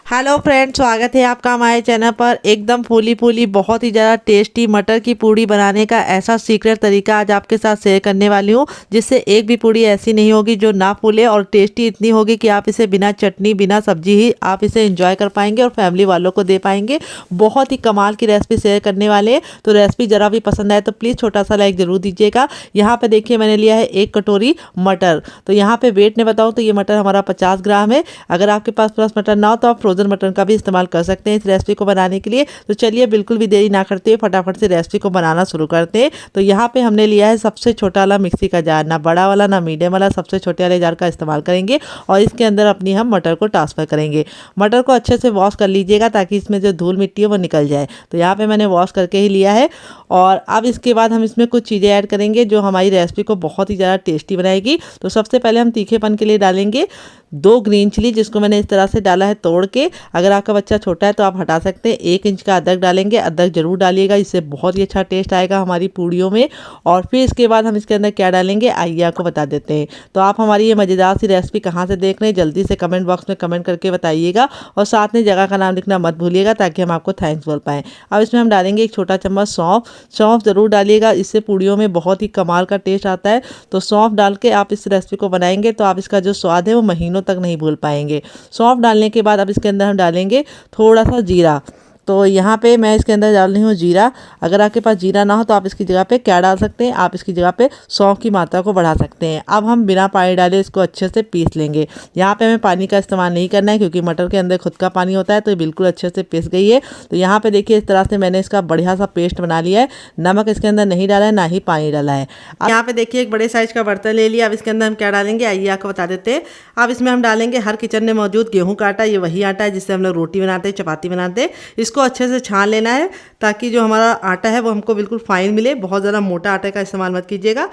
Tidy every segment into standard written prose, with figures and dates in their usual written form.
Hello friends, स्वागत है आपका हमारे चैनल पर। एकदम फूली फूली बहुत ही ज़्यादा टेस्टी मटर की पूड़ी बनाने का ऐसा सीक्रेट तरीका आज आपके साथ शेयर करने वाली हूँ, जिससे एक भी पूड़ी ऐसी नहीं होगी जो ना फूले, और टेस्टी इतनी होगी कि आप इसे बिना चटनी बिना सब्जी ही आप इसे एंजॉय कर पाएंगे और फैमिली वालों को दे पाएंगे। बहुत ही कमाल की रेसिपी शेयर करने वाले हैं, तो रेसिपी ज़रा भी पसंद आए तो प्लीज़ छोटा सा लाइक ज़रूर दीजिएगा। यहाँ पर देखिए मैंने लिया है 1 कटोरी मटर। तो यहाँ पर वेट में बताऊँ तो ये मटर हमारा 50 ग्राम है। अगर आपके पास फ्रेश मटर ना हो तो आप फ्रोजन मटर का भी इस्तेमाल कर सकते हैं इस रेसिपी को बनाने के लिए। तो चलिए बिल्कुल भी देरी ना करते हुए फटाफट से रेसिपी को बनाना शुरू करते हैं। तो यहाँ पे हमने लिया है सबसे छोटा वाला मिक्सी का जार, ना बड़ा वाला ना मीडियम वाला, सबसे छोटे वाले जार का इस्तेमाल करेंगे और इसके अंदर अपनी हम मटर को ट्रांसफर करेंगे। मटर को अच्छे से वॉश कर लीजिएगा ताकि इसमें जो धूल मिट्टी है वो निकल जाए। तो यहाँ पे मैंने वॉश करके ही लिया है। और अब इसके बाद हम इसमें कुछ चीज़ें ऐड करेंगे जो हमारी रेसिपी को बहुत ही ज़्यादा टेस्टी बनाएगी। तो सबसे पहले हम तीखेपन के लिए डालेंगे 2 ग्रीन चिली, जिसको मैंने इस तरह से डाला है तोड़ के। अगर आपका बच्चा छोटा है तो आप हटा सकते हैं। 1 इंच का अदरक डालेंगे, अदरक जरूर डालिएगा, इससे बहुत ही अच्छा टेस्ट आएगा हमारी पूड़ियों में। और फिर इसके बाद हम इसके अंदर क्या डालेंगे आइए आपको बता देते हैं। तो आप हमारी ये मज़ेदार सी रेसिपी कहाँ से देख रहे हैं जल्दी से कमेंट बॉक्स में कमेंट करके बताइएगा, और साथ में जगह का नाम लिखना मत भूलिएगा ताकि हम आपको थैंक्स बोल पाएँ। अब इसमें हम डालेंगे 1 छोटा चम्मच सौंफ ज़रूर डालिएगा, इससे पूड़ियों में बहुत ही कमाल का टेस्ट आता है। तो सौंफ डाल के आप इस रेसिपी को बनाएंगे तो आप इसका जो स्वाद है वो महीनों तक नहीं भूल पाएंगे। सौंफ डालने के बाद अब इसके अंदर हम डालेंगे थोड़ा सा जीरा। तो यहाँ पे मैं इसके अंदर डाल रही हूँ जीरा। अगर आपके पास जीरा ना हो तो आप इसकी जगह पे क्या डाल सकते हैं, आप इसकी जगह पे सौंफ की मात्रा को बढ़ा सकते हैं। अब हम बिना पानी डाले इसको अच्छे से पीस लेंगे। यहाँ पे हमें पानी का इस्तेमाल नहीं करना है क्योंकि मटर के अंदर खुद का पानी होता है। तो ये बिल्कुल अच्छे से पीस गई है। तो यहाँ पे देखिए इस तरह से मैंने इसका बढ़िया सा पेस्ट बना लिया है। नमक इसके अंदर नहीं डाला है, ना ही पानी डाला है। अब यहाँ पे देखिए एक बड़े साइज का बर्तन ले लिया। अब इसके अंदर हम क्या डालेंगे आइए आपको बता देते हैं। अब इसमें हम डालेंगे हर किचन में मौजूद गेहूँ का आटा। ये वही आटा है जिससे हम लोग रोटी बनाते हैं, चपाती बनाते हैं। इसको अच्छे से छान लेना है ताकि जो हमारा आटा है वो हमको बिल्कुल फाइन मिले। बहुत ज़्यादा मोटा आटे का इस्तेमाल मत कीजिएगा,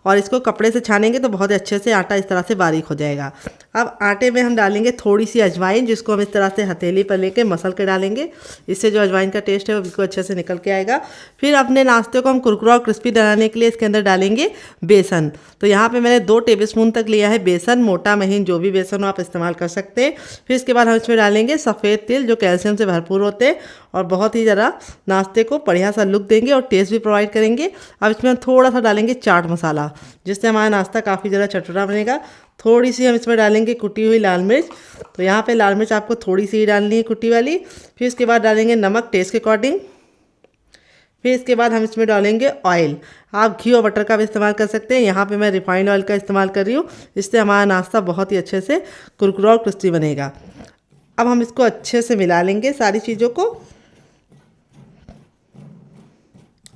और इसको कपड़े से छानेंगे तो बहुत अच्छे से आटा इस तरह से बारीक हो जाएगा। अब आटे में हम डालेंगे थोड़ी सी अजवाइन, जिसको हम इस तरह से हथेली पर लेके मसल के डालेंगे। इससे जो अजवाइन का टेस्ट है वो बिल्कुल अच्छे से निकल के आएगा। फिर अपने नाश्ते को हम कुरकुरा और क्रिस्पी बनाने के लिए इसके अंदर डालेंगे बेसन। तो यहाँ पे मैंने 2 टेबलस्पून तक लिया है बेसन, मोटा महीन जो भी बेसन हो आप इस्तेमाल कर सकते हैं। फिर इसके बाद हम इसमें डालेंगे सफ़ेद तिल जो कैल्शियम से भरपूर होते हैं और बहुत ही ज़रा नाश्ते को बढ़िया सा लुक देंगे और टेस्ट भी प्रोवाइड करेंगे। अब इसमें हम थोड़ा सा डालेंगे चाट मसाला, जिससे हमारा नाश्ता काफ़ी ज़्यादा चटपटा बनेगा। थोड़ी सी हम इसमें डालेंगे कुटी हुई लाल मिर्च। तो यहाँ पे लाल मिर्च आपको थोड़ी सी ही डालनी है, कुटी वाली। फिर इसके बाद डालेंगे नमक टेस्ट के अकॉर्डिंग। फिर इसके बाद हम इसमें डालेंगे ऑयल। आप घी और बटर का भी इस्तेमाल कर सकते हैं। यहाँ पे मैं रिफाइंड ऑयल का इस्तेमाल कर रही हूँ, इससे हमारा नाश्ता बहुत ही अच्छे से कुरकुरा और क्रिस्पी बनेगा। अब हम इसको अच्छे से मिला लेंगे सारी चीज़ों को,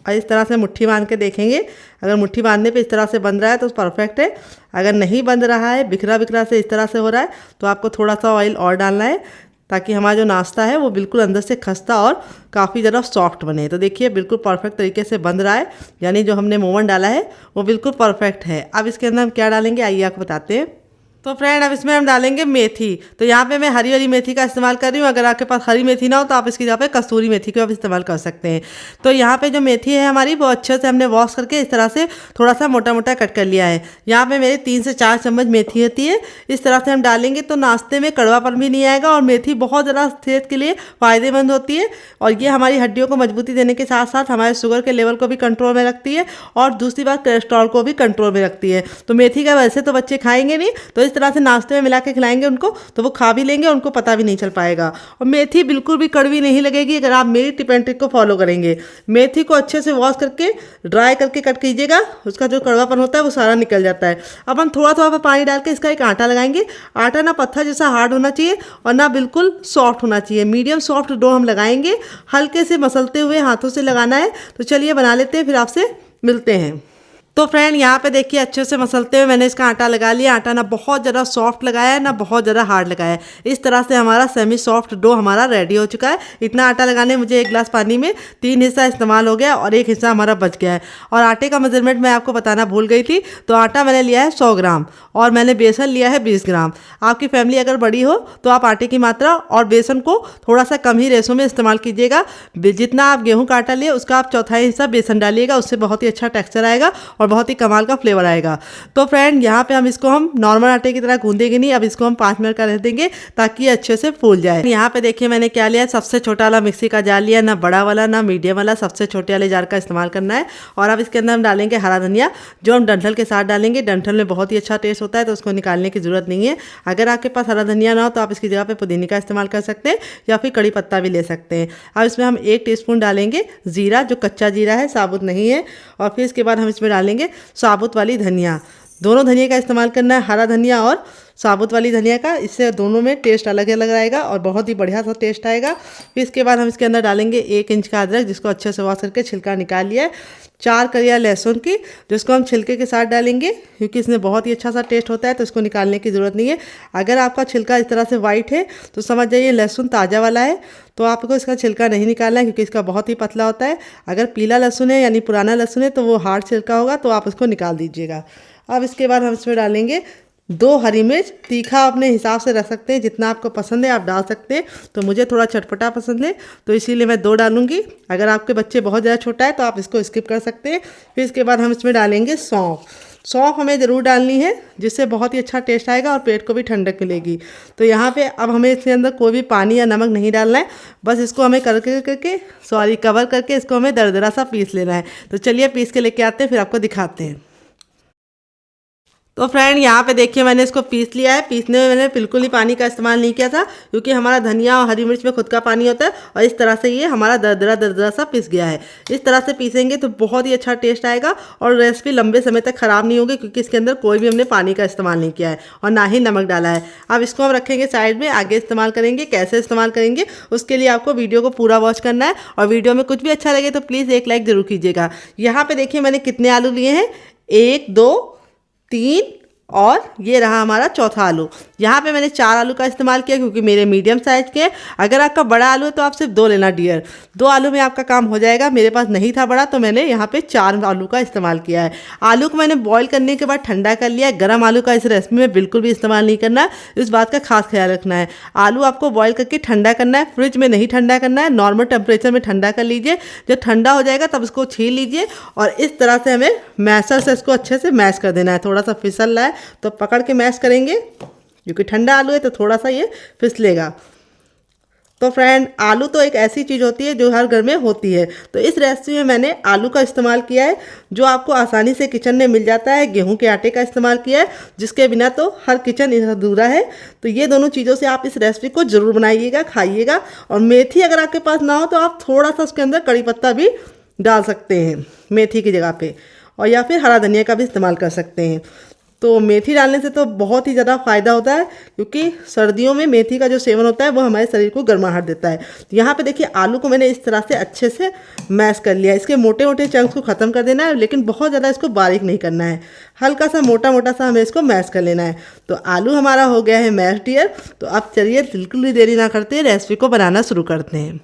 और इस तरह से मुट्ठी बांध के देखेंगे। अगर मुट्ठी बांधने पे इस तरह से बन रहा है तो परफेक्ट है। अगर नहीं बंध रहा है, बिखरा बिखरा से इस तरह से हो रहा है, तो आपको थोड़ा सा ऑयल और डालना है ताकि हमारा जो नाश्ता है वो बिल्कुल अंदर से खस्ता और काफ़ी ज़्यादा सॉफ्ट बने। तो देखिए बिल्कुल परफेक्ट तरीके से बन रहा है, यानी जो हमने मोमन डाला है वो बिल्कुल परफेक्ट है। अब इसके अंदर हम क्या डालेंगे आइए आपको बताते हैं। तो फ्रेंड अब इसमें हम डालेंगे मेथी। तो यहाँ पे मैं हरी वाली मेथी का इस्तेमाल कर रही हूँ। अगर आपके पास हरी मेथी ना हो तो आप इसकी जगह पे कसूरी मेथी का भी इस्तेमाल कर सकते हैं। तो यहाँ पे जो मेथी है हमारी वो अच्छे से हमने वॉश करके इस तरह से थोड़ा सा मोटा मोटा कट कर लिया है। यहाँ पे मेरे 3 से 4 चम्मच मेथी होती है। इस तरह से हम डालेंगे तो नाश्ते में कड़वापन भी नहीं आएगा, और मेथी बहुत ज़्यादा सेहत के लिए फ़ायदेमंद होती है। और ये हमारी हड्डियों को मजबूती देने के साथ साथ हमारे शुगर के लेवल को भी कंट्रोल में रखती है, और दूसरी बात कोलेस्ट्रॉल को भी कंट्रोल में रखती है। तो मेथी का वैसे तो बच्चे खाएंगे नहीं, तो इस तरह से नाश्ते में के खिलाएंगे उनको तो वो खा भी लेंगे, उनको पता भी नहीं चल पाएगा। और मेथी बिल्कुल भी कड़वी नहीं लगेगी अगर आप मेरी टिप एंड ट्रिक को फॉलो करेंगे। मेथी को अच्छे से वॉश करके ड्राई करके कट कीजिएगा, उसका जो कड़वापन होता है वो सारा निकल जाता है। अब हम थोड़ा थोड़ा पानी डाल के इसका एक आटा लगाएंगे। आटा ना पत्थर जैसा हार्ड होना चाहिए और ना बिल्कुल सॉफ्ट होना चाहिए, मीडियम सॉफ्ट डो हम लगाएंगे। हल्के से मसलते हुए हाथों से लगाना है। तो चलिए बना लेते हैं, फिर आपसे मिलते हैं। तो फ्रेंड यहाँ पे देखिए अच्छे से मसलते हुए मैंने इसका आटा लगा लिया। आटा ना बहुत ज़्यादा सॉफ्ट लगाया है ना बहुत ज़्यादा हार्ड लगाया है। इस तरह से हमारा सेमी सॉफ्ट डो हमारा रेडी हो चुका है। इतना आटा लगाने मुझे 1 गिलास पानी में 3 हिस्सा इस्तेमाल हो गया और 1 हिस्सा हमारा बच गया है। और आटे का मेजरमेंट मैं आपको बताना भूल गई थी। तो आटा मैंने लिया है 100 ग्राम और मैंने बेसन लिया है 20 ग्राम। आपकी फैमिली अगर बड़ी हो तो आप आटे की मात्रा और बेसन को थोड़ा सा कम ही रेशो में इस्तेमाल कीजिएगा। जितना आप गेहूँ का आटा लिए उसका आप 1/4 हिस्सा बेसन डालिएगा, उससे बहुत ही अच्छा टेक्स्चर आएगा और और बहुत ही कमाल का फ्लेवर आएगा। तो फ्रेंड यहाँ पे हम नॉर्मल आटे की तरह गूंदेंगे नहीं, अब इसको हम 5 मिनट का रह देंगे ताकि ये अच्छे से फूल जाए। यहाँ पे देखिए मैंने क्या लिया, सबसे छोटा वाला मिक्सी का जार लिया, ना बड़ा वाला ना मीडियम वाला, सबसे छोटे वाले जार का इस्तेमाल करना है। और अब इसके अंदर हम डालेंगे हरा धनिया, जो हम डंठल के साथ डालेंगे। डंठल में बहुत ही अच्छा टेस्ट होता है, तो उसको निकालने की जरूरत नहीं है। अगर आपके पास हरा धनिया ना हो तो आप इसकी जगह पे पुदीने का इस्तेमाल कर सकते हैं या फिर कड़ी पत्ता भी ले सकते हैं। अब इसमें हम 1 टीस्पून डालेंगे जीरा, जो कच्चा जीरा है, साबुत नहीं है। और फिर इसके बाद हम इसमें डालेंगे साबुत वाली धनिया। दोनों धनिया का इस्तेमाल करना है, हरा धनिया और साबुत वाली धनिया का। इससे दोनों में टेस्ट अलग अलग आएगा और बहुत ही बढ़िया सा टेस्ट आएगा। फिर इसके बाद हम इसके अंदर डालेंगे 1 इंच का अदरक, जिसको अच्छे से वॉश करके छिलका निकाल लिया है। 4 कलियां लहसुन की, जिसको हम छिलके के साथ डालेंगे क्योंकि इसमें बहुत ही अच्छा सा टेस्ट होता है, तो इसको निकालने की ज़रूरत नहीं है। अगर आपका छिलका इस तरह से वाइट है तो समझ जाइए लहसुन ताज़ा वाला है, तो आपको इसका छिलका नहीं निकालना है क्योंकि इसका बहुत ही पतला होता है। अगर पीला लहसुन है यानी पुराना लहसुन है तो वो हार्ड छिलका होगा, तो आप उसको निकाल दीजिएगा। अब इसके बाद हम इसमें डालेंगे 2 हरी मिर्च। तीखा अपने हिसाब से रख सकते हैं, जितना आपको पसंद है आप डाल सकते हैं। तो मुझे थोड़ा चटपटा पसंद है तो इसीलिए मैं 2 डालूंगी। अगर आपके बच्चे बहुत ज़्यादा छोटा है तो आप इसको स्किप कर सकते हैं। फिर इसके बाद हम इसमें डालेंगे सौंफ। सौंफ हमें ज़रूर डालनी है, जिससे बहुत ही अच्छा टेस्ट आएगा और पेट को भी ठंडक मिलेगी। तो यहाँ पे अब हमें इसके अंदर कोई भी पानी या नमक नहीं डालना है, बस इसको हमें कवर करके इसको हमें दरदरा सा पीस लेना है। तो चलिए पीस के लेके आते हैं, फिर आपको दिखाते हैं। तो फ्रेंड यहाँ पे देखिए मैंने इसको पीस लिया है। पीसने में मैंने बिल्कुल ही पानी का इस्तेमाल नहीं किया था क्योंकि हमारा धनिया और हरी मिर्च में खुद का पानी होता है, और इस तरह से ये हमारा दरदरा सा पिस गया है। इस तरह से पीसेंगे तो बहुत ही अच्छा टेस्ट आएगा और रेसिपी लंबे समय तक ख़राब नहीं होगी क्योंकि इसके अंदर कोई भी हमने पानी का इस्तेमाल नहीं किया है और ना ही नमक डाला है। अब इसको हम रखेंगे साइड में, आगे इस्तेमाल करेंगे। कैसे इस्तेमाल करेंगे उसके लिए आपको वीडियो को पूरा वॉच करना है, और वीडियो में कुछ भी अच्छा लगे तो प्लीज़ 1 लाइक ज़रूर कीजिएगा। यहाँ पर देखिए मैंने कितने आलू लिए हैं, 1 2 3 और ये रहा हमारा चौथा आलू। यहाँ पे मैंने 4 आलू का इस्तेमाल किया क्योंकि मेरे मीडियम साइज़ के। अगर आपका बड़ा आलू है तो आप सिर्फ 2 लेना डियर, 2 आलू में आपका काम हो जाएगा। मेरे पास नहीं था बड़ा तो मैंने यहाँ पे 4 आलू का इस्तेमाल किया है। आलू को मैंने बॉईल करने के बाद ठंडा कर लिया है। गर्म आलू का इस रेसिपी में बिल्कुल भी इस्तेमाल नहीं करना है, इस बात का खास ख्याल रखना है। आलू आपको बॉयल करके ठंडा करना है, फ्रिज में नहीं ठंडा करना है, नॉर्मल टेम्परेचर में ठंडा कर लीजिए। जब ठंडा हो जाएगा तब इसको छील लीजिए और इस तरह से हमें मैशर से इसको अच्छे से मैश कर देना है। थोड़ा सा फिसल रहा है तो पकड़ के मैश करेंगे क्योंकि ठंडा आलू है तो थोड़ा सा ये फिसलेगा। तो फ्रेंड आलू तो एक ऐसी चीज़ होती है जो हर घर में होती है, तो इस रेसिपी में मैंने आलू का इस्तेमाल किया है जो आपको आसानी से किचन में मिल जाता है। गेहूं के आटे का इस्तेमाल किया है जिसके बिना तो हर किचन अधूरा है। तो ये दोनों चीज़ों से आप इस रेसिपी को ज़रूर बनाइएगा, खाइएगा। और मेथी अगर आपके पास ना हो तो आप थोड़ा सा उसके अंदर कड़ी पत्ता भी डाल सकते हैं मेथी की जगह पे, और या फिर हरा धनिया का भी इस्तेमाल कर सकते हैं। तो मेथी डालने से तो बहुत ही ज़्यादा फ़ायदा होता है क्योंकि सर्दियों में मेथी का जो सेवन होता है वो हमारे शरीर को गर्माहट देता है। तो यहाँ पे देखिए आलू को मैंने इस तरह से अच्छे से मैश कर लिया। इसके मोटे मोटे चंक्स को ख़त्म कर देना है, लेकिन बहुत ज़्यादा इसको बारीक नहीं करना है, हल्का सा मोटा मोटा सा हमें इसको मैश कर लेना है। तो आलू हमारा हो गया है मैश डियर। तो अब चलिए बिल्कुल भी देरी ना करते रेसिपी को बनाना शुरू करते हैं।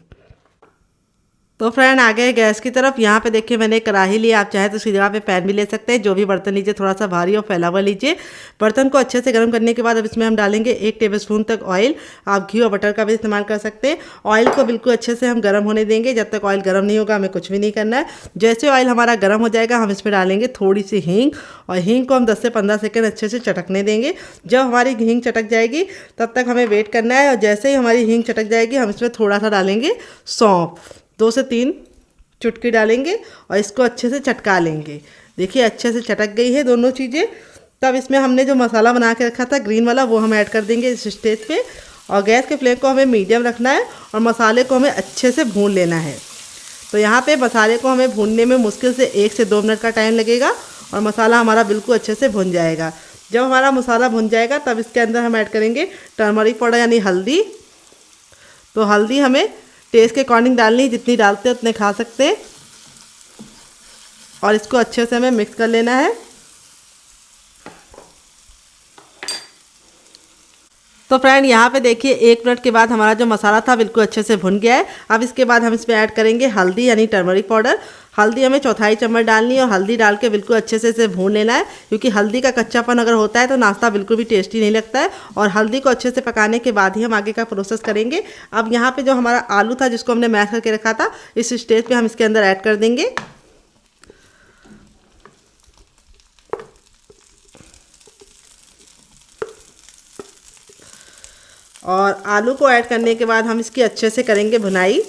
तो फ्रेंड आ गए गैस की तरफ। यहाँ पे देखिए मैंने कढ़ाई लिया, आप चाहे तो उसकी जगह पे पैन भी ले सकते हैं। जो भी बर्तन लीजिए थोड़ा सा भारी और फैला हुआ लीजिए। बर्तन को अच्छे से गर्म करने के बाद अब इसमें हम डालेंगे 1 टेबलस्पून तक ऑयल। आप घी और बटर का भी इस्तेमाल कर सकते हैं। ऑयल को बिल्कुल अच्छे से हम गर्म होने देंगे। जब तक ऑयल गर्म नहीं होगा हमें कुछ भी नहीं करना है। जैसे ऑयल हमारा गर्म हो जाएगा हम इसमें डालेंगे थोड़ी सी हींग, और हींग को हम 10 से 15 सेकेंड अच्छे से चटकने देंगे। जब हमारी हींग चटक जाएगी तब तक हमें वेट करना है, और जैसे ही हमारी हींग चटक जाएगी हम इसमें थोड़ा सा डालेंगे सौंफ, 2 से 3 चुटकी डालेंगे और इसको अच्छे से चटका लेंगे। देखिए अच्छे से चटक गई है दोनों चीज़ें। तब इसमें हमने जो मसाला बना के रखा था ग्रीन वाला वो हम ऐड कर देंगे इस स्टेज पे, और गैस के फ्लेम को हमें मीडियम रखना है और मसाले को हमें अच्छे से भून लेना है। तो यहाँ पे मसाले को हमें भूनने में मुश्किल से 1 से 2 मिनट का टाइम लगेगा और मसाला हमारा बिल्कुल अच्छे से भुन जाएगा। जब हमारा मसाला भुन जाएगा तब इसके अंदर हम ऐड करेंगे टर्मरिक पाउडर यानी हल्दी। तो हल्दी हमें टेस्ट के अकॉर्डिंग डालनी, जितनी डालते हैं उतने खा सकते हैं, और इसको अच्छे से हमें मिक्स कर लेना है। तो फ्रेंड यहाँ पे देखिए 1 मिनट के बाद हमारा जो मसाला था बिल्कुल अच्छे से भुन गया है। अब इसके बाद हम इसमें ऐड करेंगे हल्दी यानी टर्मरिक पाउडर। हल्दी हमें 1/4 चम्मच डालनी है और हल्दी डाल के बिल्कुल अच्छे से इसे भून लेना है, क्योंकि हल्दी का कच्चापन अगर होता है तो नाश्ता बिल्कुल भी टेस्टी नहीं लगता है। और हल्दी को अच्छे से पकाने के बाद ही हम आगे का प्रोसेस करेंगे। अब यहाँ पे जो हमारा आलू था जिसको हमने मैश करके रखा था, इस स्टेज पे हम इसके अंदर ऐड कर देंगे। और आलू को ऐड करने के बाद हम इसकी अच्छे से करेंगे भुनाई,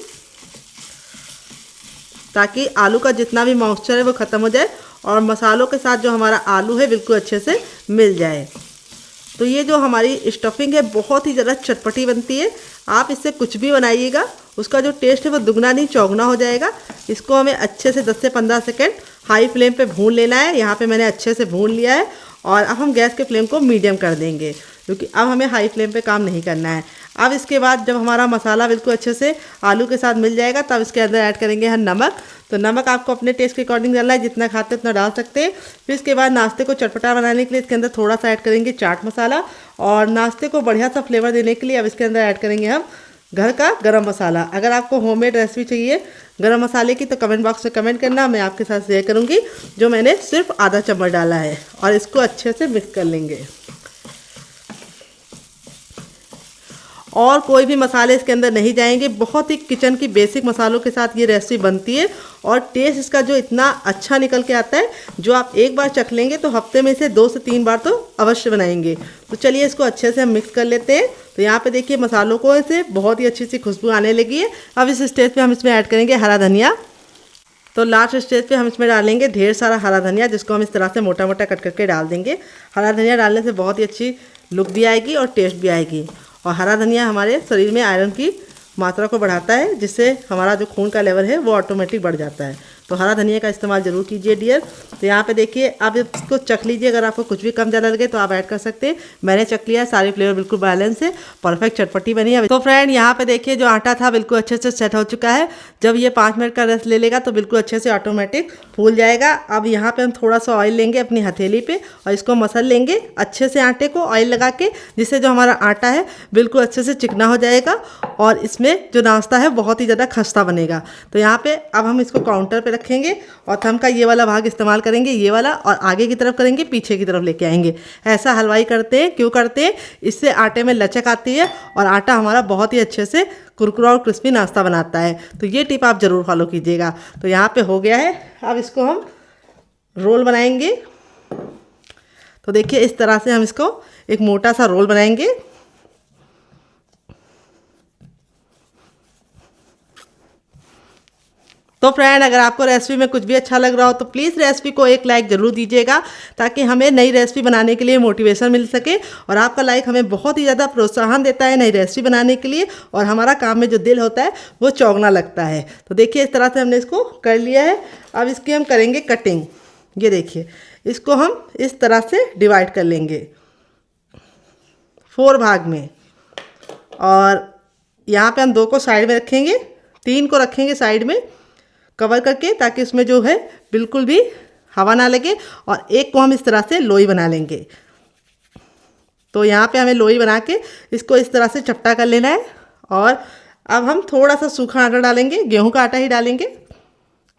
ताकि आलू का जितना भी मॉइस्चर है वो ख़त्म हो जाए और मसालों के साथ जो हमारा आलू है बिल्कुल अच्छे से मिल जाए। तो ये जो हमारी स्टफिंग है बहुत ही ज़्यादा चटपटी बनती है। आप इससे कुछ भी बनाइएगा, उसका जो टेस्ट है वो दुगना नहीं चौगुना हो जाएगा। इसको हमें अच्छे से 10 से 15 सेकेंड हाई फ्लेम पे भून लेना है। यहाँ पे मैंने अच्छे से भून लिया है और अब हम गैस के फ्लेम को मीडियम कर देंगे, क्योंकि अब हमें हाई फ्लेम पे काम नहीं करना है। अब इसके बाद जब हमारा मसाला बिल्कुल अच्छे से आलू के साथ मिल जाएगा तब इसके अंदर ऐड करेंगे हम नमक। तो नमक आपको अपने टेस्ट के अकॉर्डिंग डालना है, जितना खाते हैं उतना डाल सकते हैं। फिर इसके बाद नाश्ते को चटपटा बनाने के लिए इसके अंदर थोड़ा सा ऐड करेंगे चाट मसाला, और नाश्ते को बढ़िया सा फ्लेवर देने के लिए अब इसके अंदर ऐड करेंगे हम घर का गरम मसाला। अगर आपको होममेड रेसिपी चाहिए गरम मसाले की तो कमेंट बॉक्स में कमेंट करना, मैं आपके साथ शेयर करूँगी। जो मैंने सिर्फ आधा चम्मच डाला है और इसको अच्छे से मिक्स कर लेंगे। और कोई भी मसाले इसके अंदर नहीं जाएंगे। बहुत ही किचन की बेसिक मसालों के साथ ये रेसिपी बनती है और टेस्ट इसका जो इतना अच्छा निकल के आता है, जो आप एक बार चख लेंगे तो हफ्ते में से 2 से 3 बार तो अवश्य बनाएंगे। तो चलिए इसको अच्छे से हम मिक्स कर लेते हैं। तो यहाँ पे देखिए मसालों को ऐसे बहुत ही अच्छी सी खुशबू आने लगी है। अब इस स्टेज पे हम इसमें ऐड करेंगे हरा धनिया। तो लास्ट स्टेज पे हम इसमें डालेंगे ढेर सारा हरा धनिया, जिसको हम इस तरह से मोटा मोटा कट करके डाल देंगे। हरा धनिया डालने से बहुत ही अच्छी लुक भी आएगी और टेस्ट भी आएगी। और हरा धनिया हमारे शरीर में आयरन की मात्रा को बढ़ाता है, जिससे हमारा जो खून का लेवल है वो ऑटोमेटिक बढ़ जाता है। तो हरा धनिया का इस्तेमाल ज़रूर कीजिए डियर। तो यहाँ पे देखिए आप इसको चख लीजिए, अगर आपको कुछ भी कम ज़्यादा लगे तो आप ऐड कर सकते हैं। मैंने चख लिया, सारे फ्लेवर बिल्कुल बैलेंस है, परफेक्ट चटपटी बनी है। तो फ्रेंड यहाँ पे देखिए जो आटा था बिल्कुल अच्छे से सेट हो चुका है। जब ये 5 मिनट का रेस्ट ले लेगा तो बिल्कुल अच्छे से ऑटोमेटिक फूल जाएगा। अब यहाँ पे हम थोड़ा सा ऑयल लेंगे अपनी हथेली पे और इसको मसल लेंगे अच्छे से आटे को ऑयल लगा के, जिससे जो हमारा आटा है बिल्कुल अच्छे से चिकना हो जाएगा और इसमें जो नाश्ता है बहुत ही ज़्यादा खस्ता बनेगा। तो यहाँ पे अब हम इसको काउंटर पे रखेंगे और थंब का ये वाला भाग इस्तेमाल करेंगे, ये वाला, और आगे की तरफ करेंगे, पीछे की तरफ लेके आएंगे। ऐसा हलवाई करते हैं, क्यों करते हैं? इससे आटे में लचक आती है और आटा हमारा बहुत ही अच्छे से कुरकुरा और क्रिस्पी नाश्ता बनाता है। तो ये टिप आप ज़रूर फॉलो कीजिएगा। तो यहाँ पे हो गया है। अब इसको हम रोल बनाएंगे। तो देखिए इस तरह से हम इसको एक मोटा सा रोल बनाएंगे। तो फ्रेंड अगर आपको रेसिपी में कुछ भी अच्छा लग रहा हो तो प्लीज़ रेसिपी को एक लाइक ज़रूर दीजिएगा, ताकि हमें नई रेसिपी बनाने के लिए मोटिवेशन मिल सके। और आपका लाइक हमें बहुत ही ज़्यादा प्रोत्साहन देता है नई रेसिपी बनाने के लिए, और हमारा काम में जो दिल होता है वो चौगना लगता है। तो देखिए इस तरह से हमने इसको कर लिया है। अब इसकी हम करेंगे कटिंग। ये देखिए इसको हम इस तरह से डिवाइड कर लेंगे 4 भाग में, और यहाँ पे हम 2 को साइड में रखेंगे, 3 को रखेंगे साइड में कवर करके, ताकि उसमें जो है बिल्कुल भी हवा ना लगे। और एक को हम इस तरह से लोई बना लेंगे। तो यहाँ पे हमें लोई बना के इसको इस तरह से चपटा कर लेना है। और अब हम थोड़ा सा सूखा आटा डालेंगे, गेहूं का आटा ही डालेंगे,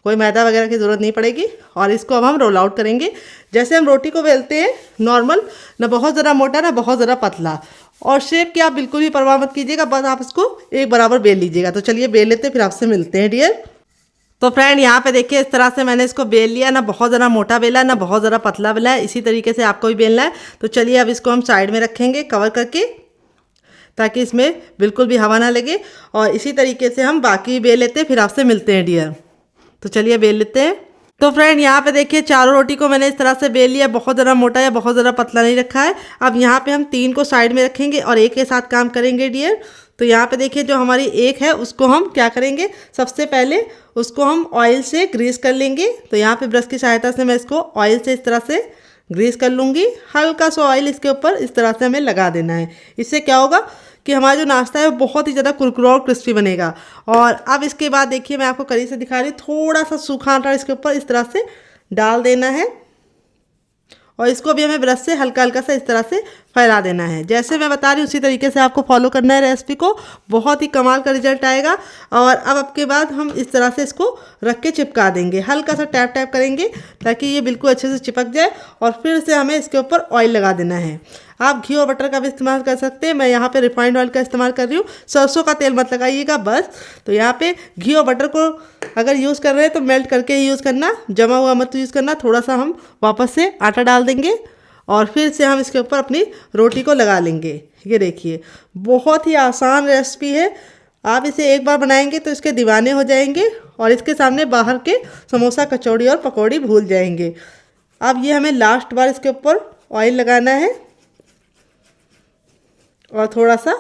कोई मैदा वगैरह की ज़रूरत नहीं पड़ेगी। और इसको अब हम रोल आउट करेंगे, जैसे हम रोटी को बेलते हैं नॉर्मल, ना बहुत ज़्यादा मोटा ना बहुत ज़्यादा पतला। और शेप की आप बिल्कुल भी परवाह मत कीजिएगा, बस आप इसको एक बराबर बेल लीजिएगा। तो चलिए बेल लेते हैं, फिर आपसे मिलते हैं डियर। तो फ्रेंड यहाँ पे देखिए इस तरह से मैंने इसको बेल लिया, ना बहुत ज़्यादा मोटा बेला ना बहुत ज़्यादा पतला बेला है। इसी तरीके से आपको भी बेलना है। तो चलिए अब इसको हम साइड में रखेंगे कवर करके, ताकि इसमें बिल्कुल भी हवा ना लगे। और इसी तरीके से हम बाकी बेल लेते हैं, फिर आपसे मिलते हैं डियर। तो चलिए बेल लेते हैं। तो फ्रेंड यहाँ पे देखिए चारों रोटी को मैंने इस तरह से बेल लिया, बहुत ज़्यादा मोटा या बहुत ज़्यादा पतला नहीं रखा है। अब यहाँ पे हम 3 को साइड में रखेंगे और एक के साथ काम करेंगे डियर। तो यहाँ पे देखिए जो हमारी एक है उसको हम क्या करेंगे, सबसे पहले उसको हम ऑयल से ग्रीस कर लेंगे। तो यहाँ पे ब्रश की सहायता से मैं इसको ऑयल से इस तरह से ग्रीस कर लूँगी। हल्का सा ऑयल इसके ऊपर इस तरह से हमें लगा देना है। इससे क्या होगा कि हमारा जो नाश्ता है वो बहुत ही ज़्यादा कुरकुरा और क्रिस्पी बनेगा। और अब इसके बाद देखिए मैं आपको करीब से दिखा रही हूँ, थोड़ा सा सूखा आटा इसके ऊपर इस तरह से डाल देना है और इसको भी हमें ब्रश से हल्का हल्का सा इस तरह से फैला देना है। जैसे मैं बता रही हूँ उसी तरीके से आपको फॉलो करना है रेसिपी को, बहुत ही कमाल का रिजल्ट आएगा। और अब आपके बाद हम इस तरह से इसको रख के चिपका देंगे, हल्का सा टैप टैप करेंगे ताकि ये बिल्कुल अच्छे से चिपक जाए। और फिर से हमें इसके ऊपर ऑयल लगा देना है। आप घी और बटर का भी इस्तेमाल कर सकते हैं, मैं यहाँ पे रिफाइंड ऑयल का इस्तेमाल कर रही हूँ, सरसों का तेल मत लगाइएगा बस। तो यहाँ पे घी और बटर को अगर यूज़ कर रहे हैं तो मेल्ट करके ही यूज़ करना, जमा हुआ मत यूज़ करना। थोड़ा सा हम वापस से आटा डाल देंगे और फिर से हम इसके ऊपर अपनी रोटी को लगा लेंगे। ये देखिए, बहुत ही आसान रेसिपी है। आप इसे एक बार बनाएंगे तो इसके दीवाने हो जाएंगे और इसके सामने बाहर के समोसा, कचौड़ी और पकौड़ी भूल जाएंगे। अब ये हमें लास्ट बार इसके ऊपर ऑयल लगाना है और थोड़ा सा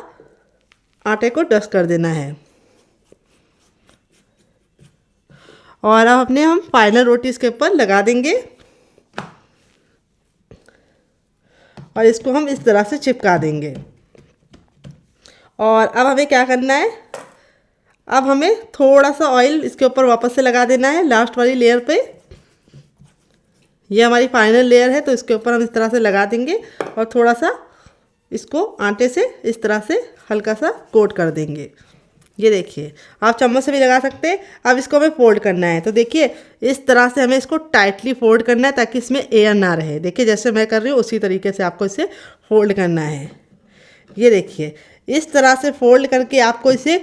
आटे को डस्ट कर देना है। और अब अपने हम फाइनल रोटी इसके ऊपर लगा देंगे और इसको हम इस तरह से चिपका देंगे। और अब हमें क्या करना है, अब हमें थोड़ा सा ऑयल इसके ऊपर वापस से लगा देना है लास्ट वाली लेयर पे। ये हमारी फाइनल लेयर है तो इसके ऊपर हम इस तरह से लगा देंगे और थोड़ा सा इसको आटे से इस तरह से हल्का सा कोट कर देंगे। ये देखिए, आप चम्मच से भी लगा सकते हैं। अब इसको हमें फोल्ड करना है, तो देखिए इस तरह से हमें इसको टाइटली फोल्ड करना है ताकि इसमें एयर ना रहे। देखिए जैसे मैं कर रही हूँ उसी तरीके से आपको इसे फोल्ड करना है। ये देखिए, इस तरह से फोल्ड करके आपको इसे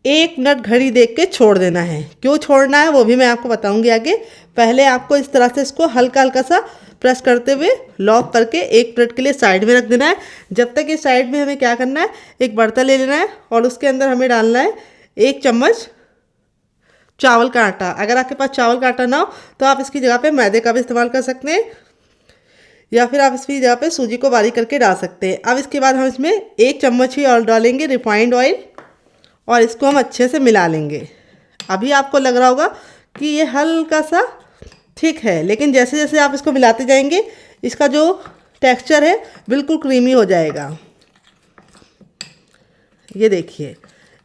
1 मिनट घड़ी देख के छोड़ देना है। क्यों छोड़ना है वो भी मैं आपको बताऊंगी आगे। पहले आपको इस तरह से इसको हल्का हल्का सा प्रेस करते हुए लॉक करके 1 मिनट के लिए साइड में रख देना है। जब तक ये साइड में हमें क्या करना है, एक बर्तन ले लेना है और उसके अंदर हमें डालना है 1 चम्मच चावल का आटा। अगर आपके पास चावल का आटा ना हो तो आप इसकी जगह पे मैदे का भी इस्तेमाल कर सकते हैं या फिर आप इसकी जगह पे सूजी को बारीक करके डाल सकते हैं। अब इसके बाद हम इसमें 1 चम्मच ही और डालेंगे रिफाइंड ऑयल और इसको हम अच्छे से मिला लेंगे। अभी आपको लग रहा होगा कि ये हल्का सा थिक है, लेकिन जैसे जैसे आप इसको मिलाते जाएंगे इसका जो टेक्सचर है बिल्कुल क्रीमी हो जाएगा। ये देखिए,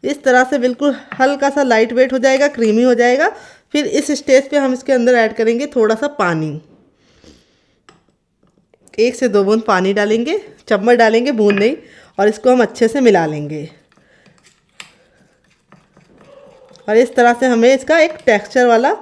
इस तरह से बिल्कुल हल्का सा लाइट वेट हो जाएगा, क्रीमी हो जाएगा। फिर इस स्टेज पे हम इसके अंदर ऐड करेंगे थोड़ा सा पानी। 1 से 2 बूंद पानी डालेंगे, चम्मच डालेंगे, बूंद नहीं। और इसको हम अच्छे से मिला लेंगे और इस तरह से हमें इसका एक टेक्सचर वाला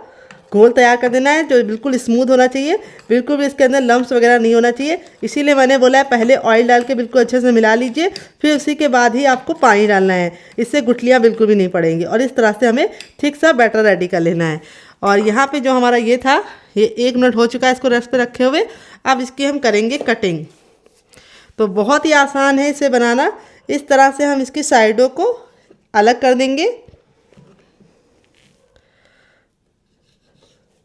घोल तैयार कर देना है जो बिल्कुल स्मूथ होना चाहिए। बिल्कुल भी इसके अंदर लम्प्स वगैरह नहीं होना चाहिए। इसीलिए मैंने बोला है पहले ऑयल डाल के बिल्कुल अच्छे से मिला लीजिए, फिर उसी के बाद ही आपको पानी डालना है। इससे गुठलियाँ बिल्कुल भी नहीं पड़ेंगी। और इस तरह से हमें ठीक सा बैटर रेडी कर लेना है। और यहाँ पे जो हमारा ये था, ये 1 मिनट हो चुका है इसको रेस्ट पे रखे हुए। अब इसकी हम करेंगे कटिंग। तो बहुत ही आसान है इसे बनाना। इस तरह से हम इसकी साइडों को अलग कर देंगे।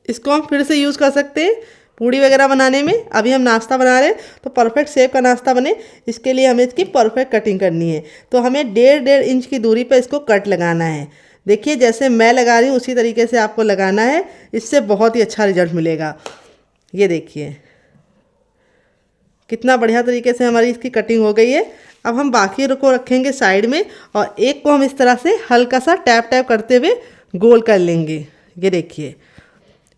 इसको हम फिर से यूज़ कर सकते हैं पूड़ी वगैरह बनाने में। अभी हम नाश्ता बना रहे हैं तो परफेक्ट शेप का नाश्ता बने, इसके लिए हमें इसकी परफेक्ट कटिंग करनी है। तो हमें 1.5 इंच की दूरी पर इसको कट लगाना है। देखिए जैसे मैं लगा रही हूँ उसी तरीके से आपको लगाना है, इससे बहुत ही अच्छा रिजल्ट मिलेगा। ये देखिए कितना बढ़िया तरीके से हमारी इसकी कटिंग हो गई है। अब हम बाकी को रखेंगे साइड में और एक को हम इस तरह से हल्का सा टैप टैप करते हुए गोल कर लेंगे। ये देखिए,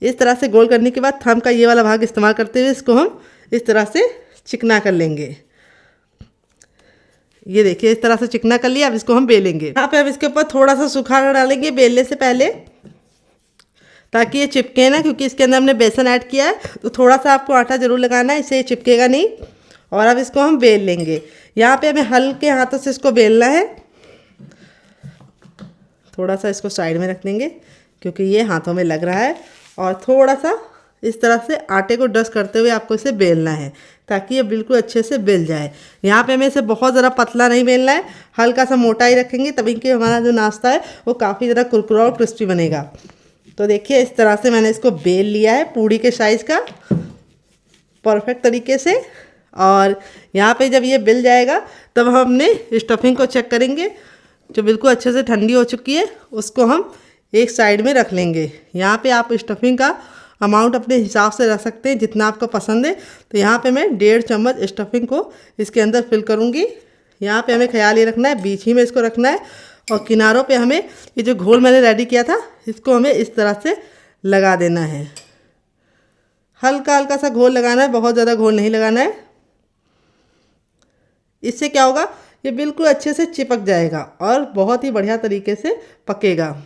इस तरह से गोल करने के बाद थंब का ये वाला भाग इस्तेमाल करते हुए इसको हम इस तरह से चिकना कर लेंगे। ये देखिए इस तरह से चिकना कर लिया। अब इसको हम बेलेंगे। यहाँ पे हम इसके ऊपर थोड़ा सा सूखा आटा डालेंगे बेलने से पहले, ताकि ये चिपके ना, क्योंकि इसके अंदर हमने बेसन ऐड किया है तो थोड़ा सा आपको आटा ज़रूर लगाना है, इससे ये चिपकेगा नहीं। और अब इसको हम बेल लेंगे। यहाँ पे हमें हल्के हाथों से इसको बेलना है। थोड़ा सा इसको साइड में रख देंगे क्योंकि ये हाथों में लग रहा है। और थोड़ा सा इस तरह से आटे को डस्ट करते हुए आपको इसे बेलना है ताकि ये बिल्कुल अच्छे से बेल जाए। यहाँ पे हमें इसे बहुत ज़रा पतला नहीं बेलना है, हल्का सा मोटा ही रखेंगे, तभी कि हमारा जो नाश्ता है वो काफ़ी ज़रा कुरकुरा और क्रिस्पी बनेगा। तो देखिए इस तरह से मैंने इसको बेल लिया है पूड़ी के साइज़ का परफेक्ट तरीके से। और यहाँ पे जब ये बेल जाएगा तब हम अपने स्टफिंग को चेक करेंगे, जो बिल्कुल अच्छे से ठंडी हो चुकी है उसको हम एक साइड में रख लेंगे। यहाँ पे आप स्टफिंग का अमाउंट अपने हिसाब से रख सकते हैं जितना आपको पसंद है। तो यहाँ पे मैं 1.5 चम्मच स्टफिंग को इसके अंदर फिल करूँगी। यहाँ पे हमें ख्याल ये रखना है बीच ही में इसको रखना है और किनारों पे हमें ये जो घोल मैंने रेडी किया था इसको हमें इस तरह से लगा देना है। हल्का हल्का सा घोल लगाना है, बहुत ज़्यादा घोल नहीं लगाना है। इससे क्या होगा, ये बिल्कुल अच्छे से चिपक जाएगा और बहुत ही बढ़िया तरीके से पकेगा।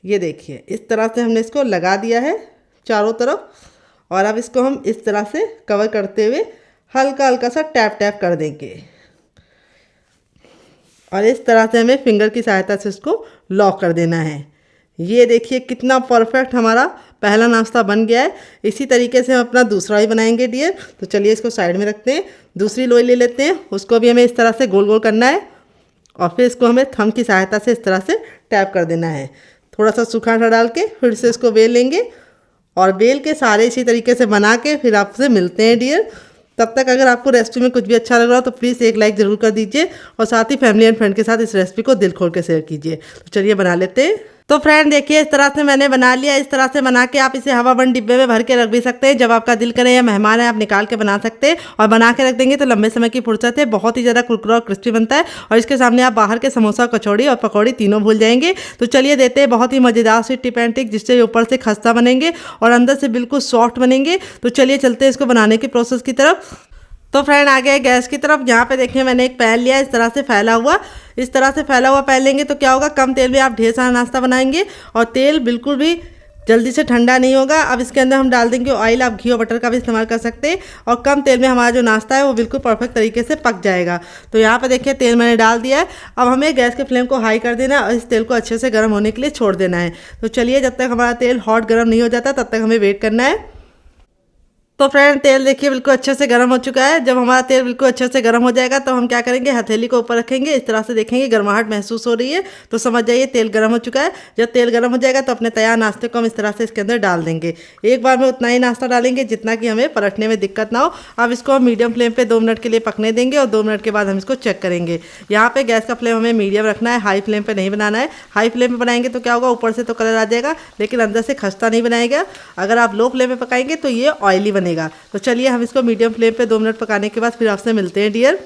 ये देखिए इस तरह से हमने इसको लगा दिया है चारों तरफ। और अब इसको हम इस तरह से कवर करते हुए हल्का हल्का सा टैप टैप कर देंगे और इस तरह से हमें फिंगर की सहायता से इसको लॉक कर देना है। ये देखिए कितना परफेक्ट हमारा पहला नाश्ता बन गया है। इसी तरीके से हम अपना दूसरा ही बनाएंगे डियर। तो चलिए इसको साइड में रखते हैं। दूसरी लोई ले लेते हैं, उसको भी हमें इस तरह से गोल गोल करना है और फिर इसको हमें थंब की सहायता से इस तरह से टैप कर देना है। थोड़ा सा सूखा आटा डाल के फिर से इसको बेल लेंगे और बेल के सारे इसी तरीके से बना के फिर आपसे मिलते हैं डियर। तब तक अगर आपको रेसिपी में कुछ भी अच्छा लग रहा हो तो प्लीज़ एक लाइक ज़रूर कर दीजिए और साथ ही फैमिली एंड फ्रेंड के साथ इस रेसिपी को दिल खोल के शेयर कीजिए। तो चलिए बना लेते हैं। तो फ्रेंड देखिए इस तरह से मैंने बना लिया। इस तरह से बना के आप इसे हवा बंद डिब्बे में भर के रख भी सकते हैं। जब आपका दिल करे या मेहमान है आप निकाल के बना सकते हैं और बना के रख देंगे तो लंबे समय की फुर्सत है। बहुत ही ज़्यादा कुरकुरा और क्रिस्पी बनता है और इसके सामने आप बाहर के समोसा, कचौड़ी और पकौड़ी तीनों भूल जाएंगे। तो चलिए देते हैं बहुत ही मज़ेदार सी टिप एंड ट्रिक जिससे ऊपर से खस्ता बनेंगे और अंदर से बिल्कुल सॉफ्ट बनेंगे। तो चलिए चलते हैं इसको बनाने की प्रोसेस की तरफ। तो फ्रेंड आ गया गैस की तरफ। यहाँ पे देखिए मैंने एक पैन लिया इस तरह से फैला हुआ। इस तरह से फैला हुआ पैन लेंगे तो क्या होगा, कम तेल में आप ढेर सारा नाश्ता बनाएंगे और तेल बिल्कुल भी जल्दी से ठंडा नहीं होगा। अब इसके अंदर हम डाल देंगे ऑयल। आप घी और बटर का भी इस्तेमाल कर सकते हैं और कम तेल में हमारा जो नाश्ता है वो बिल्कुल परफेक्ट तरीके से पक जाएगा। तो यहाँ पे देखिए तेल मैंने डाल दिया है। अब हमें गैस के फ्लेम को हाई कर देना है और इस तेल को अच्छे से गर्म होने के लिए छोड़ देना है। तो चलिए जब तक हमारा तेल हॉट गर्म नहीं हो जाता तब तक हमें वेट करना है। तो फ्रेंड तेल देखिए बिल्कुल अच्छे से गर्म हो चुका है। जब हमारा तेल बिल्कुल अच्छे से गर्म हो जाएगा तो हम क्या करेंगे, हथेली को ऊपर रखेंगे, इस तरह से देखेंगे गर्माहट महसूस हो रही है तो समझ जाइए तेल गर्म हो चुका है। जब तेल गर्म हो जाएगा तो अपने तैयार नाश्ते को हम इस तरह से इसके अंदर डाल देंगे। एक बार में उतना ही नाश्ता डालेंगे जितना कि हमें पलटने में दिक्कत ना हो। अब इसको हम मीडियम फ्लेम पर 2 मिनट के लिए पकने देंगे और 2 मिनट के बाद हम इसको चेक करेंगे। यहाँ पर गैस का फ्लेम हमें मीडियम रखना है, हाई फ्लेम पर नहीं बनाना है। हाई फ्लेम पर बनाएंगे तो क्या होगा, ऊपर से तो कलर आ जाएगा लेकिन अंदर से खस्ता नहीं बनाएगा। अगर आप लो फ्लेम पर पकाएंगे तो ये ऑयली बनेगा। तो चलिए हम इसको मीडियम फ्लेम पे 2 मिनट पकाने के बाद फिर आपसे मिलते हैं डियर।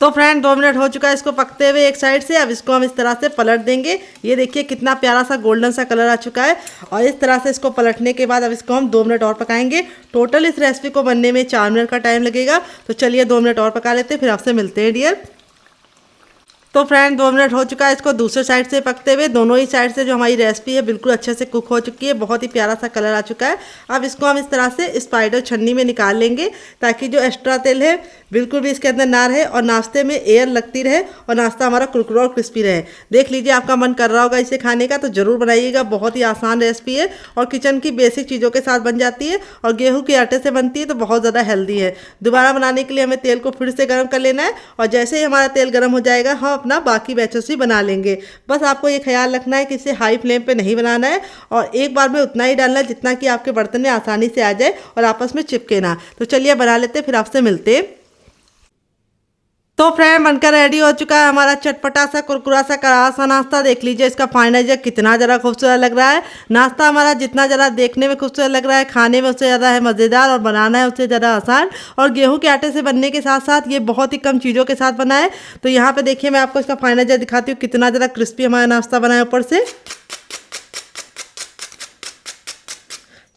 तो फ्रेंड 2 मिनट हो चुका है इसको पकते हुए एक साइड से। अब इसको हम इस तरह से पलट देंगे। ये देखिए कितना प्यारा सा गोल्डन सा कलर आ चुका है और इस तरह से इसको पलटने के बाद अब इसको हम 2 मिनट और पकाएंगे। टोटल इस रेसिपी को बनने में 4 मिनट का टाइम लगेगा। तो चलिए 2 मिनट और पका लेते हैं फिर आपसे मिलते हैं डियर। तो फ्रेंड 2 मिनट हो चुका है इसको दूसरे साइड से पकते हुए। दोनों ही साइड से जो हमारी रेसिपी है बिल्कुल अच्छे से कुक हो चुकी है। बहुत ही प्यारा सा कलर आ चुका है। अब इसको हम इस तरह से स्पाइडर छन्नी में निकाल लेंगे ताकि जो एक्स्ट्रा तेल है बिल्कुल भी इसके अंदर ना रहे और नाश्ते में एयर लगती रहे और नाश्ता हमारा कुरकुरा और क्रिस्पी रहे। देख लीजिए आपका मन कर रहा होगा इसे खाने का तो ज़रूर बनाइएगा। बहुत ही आसान रेसिपी है और किचन की बेसिक चीज़ों के साथ बन जाती है और गेहूँ के आटे से बनती है तो बहुत ज़्यादा हेल्दी है। दोबारा बनाने के लिए हमें तेल को फिर से गर्म कर लेना है और जैसे ही हमारा तेल गर्म हो जाएगा हम अपना बाकी बैचेस भी बना लेंगे। बस आपको ये ख्याल रखना है कि इसे हाई फ्लेम पे नहीं बनाना है और एक बार में उतना ही डालना है जितना कि आपके बर्तन में आसानी से आ जाए और आपस में चिपके ना। तो चलिए बना लेते फिर आपसे मिलते। तो फ्रेंड बनकर रेडी हो चुका है हमारा चटपटा सा कुरकुरा सा करारा सा नाश्ता। देख लीजिए इसका फाइनल जग कितना ज़रा खूबसूरत लग रहा है। नाश्ता हमारा जितना ज़रा देखने में खूबसूरत लग रहा है खाने में उससे ज़्यादा है मज़ेदार और बनाना है उससे ज़्यादा आसान। और गेहूं के आटे से बनने के साथ साथ ये बहुत ही कम चीज़ों के साथ बना है। तो यहाँ पे देखिए मैं आपको इसका फाइनल जग दिखाती हूँ कितना ज़रा क्रिस्पी हमारा नाश्ता बना है ऊपर से।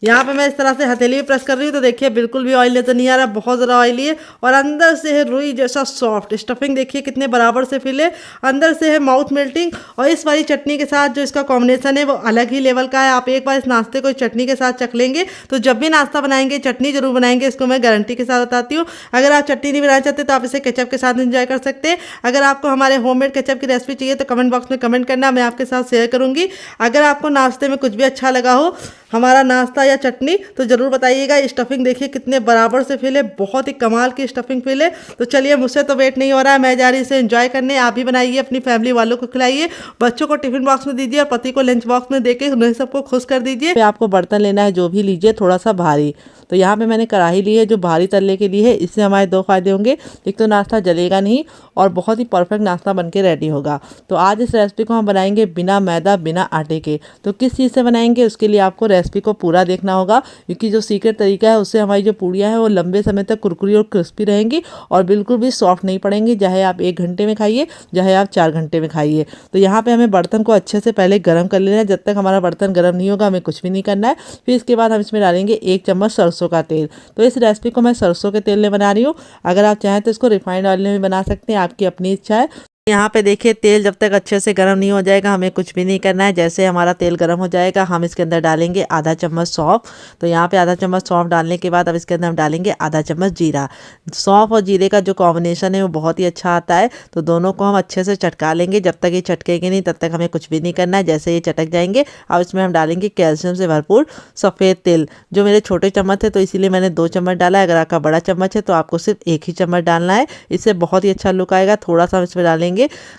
यहाँ पे मैं इस तरह से हथेली भी प्रेस कर रही हूँ तो देखिए बिल्कुल भी ऑयल नजर नहीं आ रहा, बहुत ज़्यादा ऑयली है और अंदर से है रुई जैसा सॉफ्ट। स्टफिंग देखिए कितने बराबर से फिल है, अंदर से है माउथ मेल्टिंग और इस वाली चटनी के साथ जो इसका कॉम्बिनेशन है वो अलग ही लेवल का है। आप एक बार इस नाश्ते को चटनी के साथ चख लेंगे तो जब भी नाश्ता बनाएंगे चटनी जरूर बनाएंगे, इसको मैं गारंटी के साथ बताती हूँ। अगर आप चटनी नहीं बनाना चाहते तो आप इसे केचप के साथ एंजॉय कर सकते हैं। अगर आपको हमारे होममेड केचप की रेसिपी चाहिए तो कमेंट बॉक्स में कमेंट करना, मैं आपके साथ शेयर करूँगी। अगर आपको नाश्ते में कुछ भी अच्छा लगा हो हमारा नाश्ता या चटनी तो ज़रूर बताइएगा। स्टफिंग देखिए कितने बराबर से फिल है, बहुत ही कमाल की स्टफिंग फिल है। तो चलिए मुझसे तो वेट नहीं हो रहा है, मैं जा रही इसे एंजॉय करने। आप भी बनाइए, अपनी फैमिली वालों को खिलाइए, बच्चों को टिफिन बॉक्स में दीजिए और पति को लंच बॉक्स में देके उन्हें सबको खुश कर दीजिए। आपको बर्तन लेना है जो भी लीजिए थोड़ा सा भारी। तो यहाँ पे मैंने कढ़ाई ली है जो भारी तलने के लिए है। इससे हमारे 2 फायदे होंगे, एक तो नाश्ता जलेगा नहीं और बहुत ही परफेक्ट नाश्ता बन के रेडी होगा। तो आज इस रेसिपी को हम बनाएंगे बिना मैदा बिना आटे के। तो किस चीज़ से बनाएंगे उसके लिए आपको रेसिपी को पूरा देखना होगा क्योंकि जो सीक्रेट तरीका है उससे हमारी जो पूड़ियाँ हैं वो लंबे समय तक कुरकुरी और क्रिस्पी रहेंगी और बिल्कुल भी सॉफ्ट नहीं पड़ेंगी, चाहे आप 1 घंटे में खाइए चाहे आप 4 घंटे में खाइए। तो यहाँ पे हमें बर्तन को अच्छे से पहले गर्म कर लेना है। जब तक हमारा बर्तन गर्म नहीं होगा हमें कुछ भी नहीं करना है। फिर इसके बाद हम इसमें डालेंगे 1 चम्मच सरसों का तेल। तो इस रेसिपी को मैं सरसों के तेल में बना रही हूँ। अगर आप चाहें तो इसको रिफाइंड ऑयल में भी बना सकते हैं, आपकी अपनी इच्छा है। यहाँ पे देखिए तेल जब तक अच्छे से गर्म नहीं हो जाएगा हमें कुछ भी नहीं करना है। जैसे हमारा तेल गर्म हो जाएगा हम इसके अंदर डालेंगे आधा चम्मच सौंफ। तो यहाँ पे आधा चम्मच सौंफ डालने के बाद अब इसके अंदर हम डालेंगे आधा चम्मच जीरा। सौंफ और जीरे का जो कॉम्बिनेशन है वो बहुत ही अच्छा आता है। तो दोनों को हम अच्छे से चटका लेंगे। जब तक ये चटकेंगे नहीं तब तक हमें कुछ भी नहीं करना है। जैसे ये चटक जाएंगे अब इसमें हम डालेंगे कैल्शियम से भरपूर सफ़ेद तेल। जो मेरे छोटे चम्मच है तो इसीलिए मैंने 2 चम्मच डाला है। अगर आपका बड़ा चम्मच है तो आपको सिर्फ 1 ही चम्मच डालना है। इससे बहुत ही अच्छा लुक आएगा। थोड़ा सा हम इसमें डालेंगे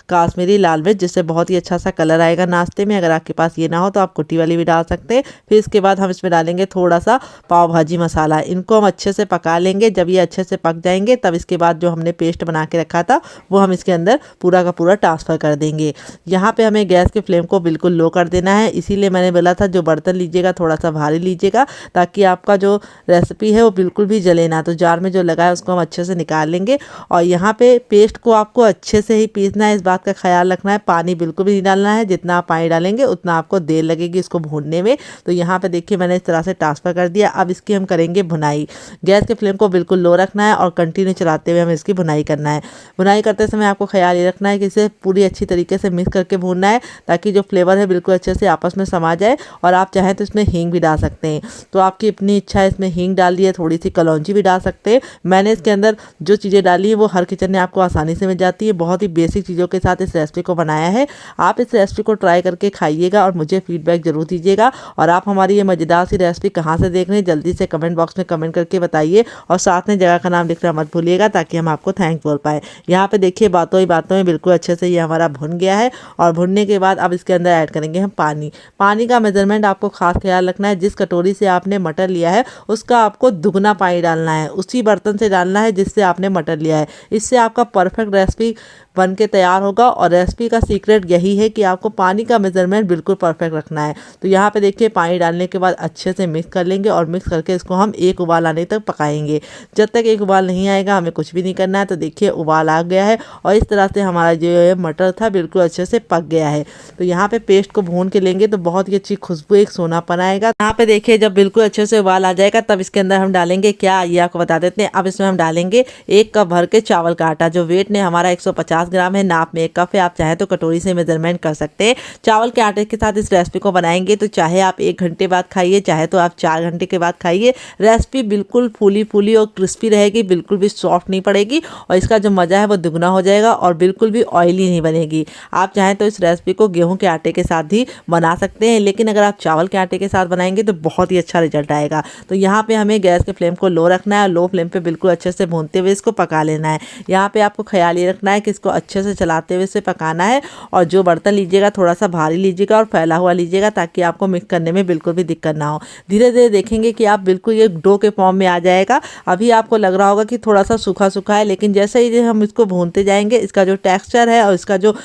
काश्मीरी लाल मिर्च, जिससे बहुत ही अच्छा सा कलर आएगा नाश्ते में। अगर आपके पास ये ना हो तो आप कुटी वाली भी डाल सकते हैं। फिर इसके बाद हम इसमें डालेंगे थोड़ा सा पाव भाजी मसाला। इनको हम अच्छे से पका लेंगे। जब ये अच्छे से पक जाएंगे तब इसके बाद जो हमने पेस्ट बना के रखा था वो हम इसके अंदर पूरा का पूरा ट्रांसफ़र कर देंगे। यहाँ पे हमें गैस के फ्लेम को बिल्कुल लो कर देना है। इसीलिए मैंने बोला था जो बर्तन लीजिएगा थोड़ा सा भारी लीजिएगा ताकि आपका जो रेसिपी है वो बिल्कुल भी जले ना। तो जार में जो लगा है उसको हम अच्छे से निकाल लेंगे। और यहाँ पे पेस्ट को आपको अच्छे से ही पीसना है। इस बात का ख्याल रखना है, पानी बिल्कुल भी नहीं डालना है। जितना आप पानी डालेंगे उतना आपको देर लगेगी इसको भूनने में। तो यहाँ पे देखिए मैंने इस तरह से ट्रांसफ़र कर दिया। अब इसकी हम करेंगे भुनाई। गैस के फ्लेम को बिल्कुल लो रखना है और कंटिन्यू चलाते हुए हमें इसकी भुनाई करना है। भुनाई करते समय आपको ख्याल ये रखना है कि इसे पूरी अच्छी तरीके से मिक्स करके भूनना है ताकि जो फ्लेवर है बिल्कुल अच्छे से आपस में समा जाए। और आप चाहें तो इसमें हींग भी डाल सकते हैं। तो आपकी अपनी इच्छा है, इसमें हींग डाल दिए, थोड़ी सी कलौंजी भी डाल सकते हैं। मैंने इसके अंदर जो चीज़ें डाली है वो हर किचन में आपको आसानी से मिल जाती है। बहुत ही बेसिक चीज़ों के साथ इस रेसिपी को बनाया है। आप इस रेसिपी को ट्राई करके खाइएगा और मुझे फीडबैक जरूर दीजिएगा। और आप हमारी ये मज़ेदार सी रेसिपी कहाँ से देख रहे हैं जल्दी से कमेंट बॉक्स में कमेंट करके बताइए। और साथ में जगह का नाम लिखना मत भूलिएगा ताकि हम आपको थैंक बोल पाए। यहाँ पे देखिए बातों ही बातों में बिल्कुल अच्छे से ये हमारा भुन गया है। और भुनने के बाद अब इसके अंदर ऐड करेंगे हम पानी। पानी का मेजरमेंट आपको खास ख्याल रखना है। जिस कटोरी से आपने मटर लिया है उसका आपको दुगना पानी डालना है। उसी बर्तन से डालना है जिससे आपने मटर लिया है। इससे आपका परफेक्ट रेसिपी बन के तैयार होगा। और रेसिपी का सीक्रेट यही है कि आपको पानी का मेजरमेंट बिल्कुल परफेक्ट रखना है। तो यहाँ पे देखिए पानी डालने के बाद अच्छे से मिक्स कर लेंगे और मिक्स करके इसको हम एक उबाल आने तक पकाएंगे। जब तक एक उबाल नहीं आएगा हमें कुछ भी नहीं करना है। तो देखिए उबाल आ गया है और इस तरह से हमारा जो मटर था बिल्कुल अच्छे से पक गया है। तो यहाँ पे पेस्ट को भून के लेंगे तो बहुत ही अच्छी खुशबू एक सोनापन आएगा। यहाँ पे देखिए जब बिल्कुल अच्छे से उबाल आ जाएगा तब इसके अंदर हम डालेंगे क्या, ये आपको बता देते हैं। अब इसमें हम डालेंगे 1 कप भर के चावल का आटा। जो वेट ने हमारा 150 ग्राम है, नाप में 1 कप है। आप चाहे तो कटोरी से मेजरमेंट कर सकते हैं। चावल के आटे के साथ इस रेसिपी को बनाएंगे तो चाहे आप 1 घंटे बाद खाइए चाहे तो आप 4 घंटे के बाद खाइए, रेसिपी बिल्कुल फूली फूली और क्रिस्पी रहेगी, बिल्कुल भी सॉफ्ट नहीं पड़ेगी। और इसका जो मज़ा है वो दुगना हो जाएगा और बिल्कुल भी ऑयली नहीं बनेगी। आप चाहें तो इस रेसिपी को गेहूं के आटे के साथ भी बना सकते हैं, लेकिन अगर आप चावल के आटे के साथ बनाएंगे तो बहुत ही अच्छा रिजल्ट आएगा। तो यहाँ पे हमें गैस के फ्लेम को लो रखना है। लो फ्लेम पे बिल्कुल अच्छे से भूनते हुए इसको पका लेना है। यहाँ पे आपको ख्याल ये रखना है कि इसको अच्छे से चलाते हुए इसे पकाना है। और जो बर्तन लीजिएगा थोड़ा सा भारी लीजिएगा और फैला हुआ लीजिएगा ताकि आपको मिक्स करने में बिल्कुल भी दिक्कत ना हो। धीरे धीरे देखेंगे कि आप बिल्कुल ये डो के फॉर्म में आ जाएगा। अभी आपको लग रहा होगा कि थोड़ा सा सूखा सूखा है, लेकिन जैसे ही हम इसको भूनते जाएंगे इसका जो टेक्सचर है और इसका जो